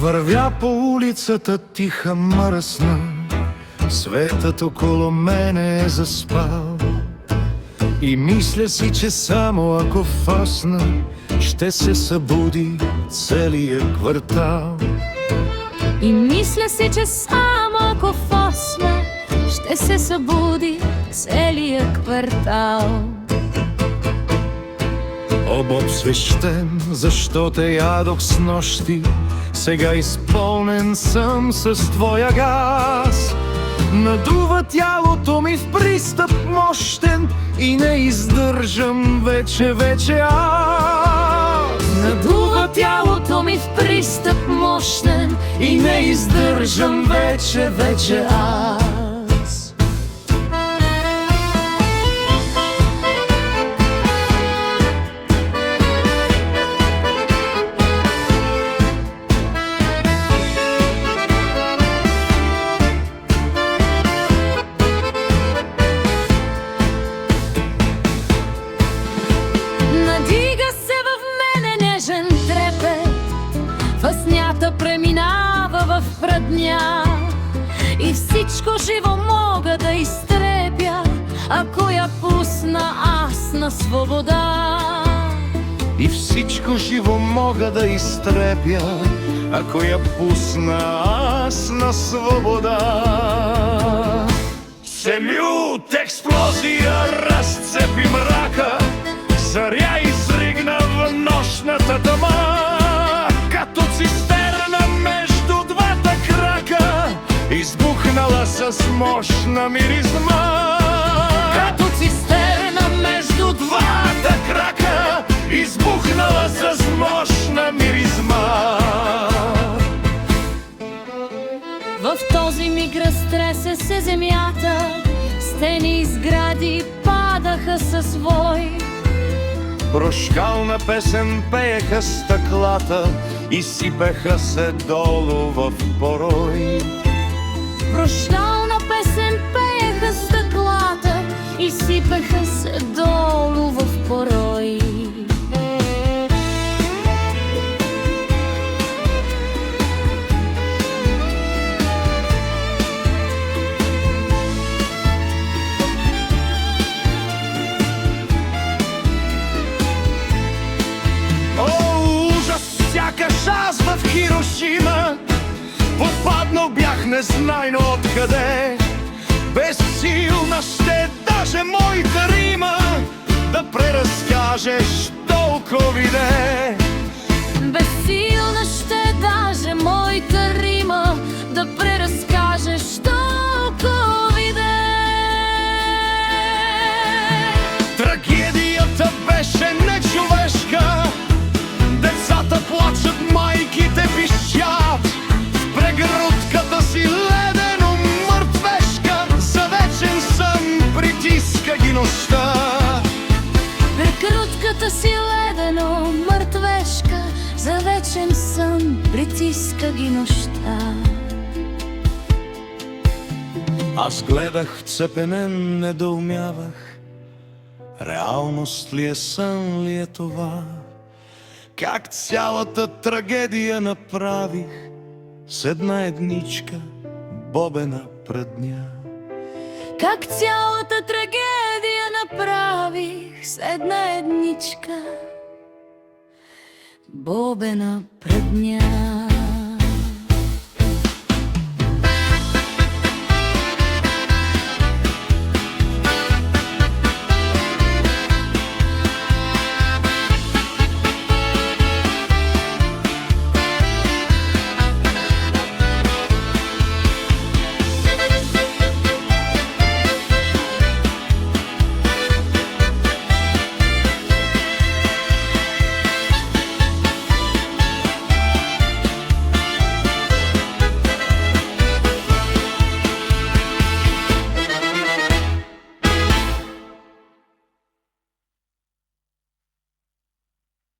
Вървя по улицата тиха мръсна, светът около мене е заспал. И мисля си, че само ако фасна, ще се събуди целият квартал. И мисля си, че само ако фасна, ще се събуди целият квартал. О, Бог свещен, защо те ядох с нощи? Сега изпълнен съм с твоя газ. Надува тялото ми в пристъп мощен и не издържам вече аз. Надува тялото ми в пристъп мощен и не издържам вече аз. Въснята преминава в прадня и всичко живо мога да изтребя, ако я пусна аз на свобода. И всичко живо мога да изтребя, ако я пусна аз на свобода. Семют експлозия разцепи мрака, заря изригна в нощната тъма. Като цистерна между двата крака, избухнала с мощна миризма. Като цистерна между двата крака, избухнала с мощна миризма. В този миг разтресе се земята, стени и сгради падаха със вой. Прошкална песен пееха стъклата и сипеха се долу в порой. Прощална песен пееха стъклата и сипеха се долу в порой. Сякаш аз в Хирошима попаднал бях незнайно откъде. Безсилна ще даже моята рима да преразкажеш толкова иде. Безсилна ще даже моята рима да преразкажеш толкова иде. Трагедията беше нечовешка, децата плачат, майките пищят. В прегрудката си ледено мъртвешка, за вечен сън притиска ги нощта. Прегрудката си ледено мъртвешка, за вечен сън притиска ги нощта. Аз гледах вцепенен, недоумявах, реалност ли е, сън ли е това? Как цялата трагедия направих с една едничка бобена прадня. Как цялата трагедия направих с една едничка бобена прадня.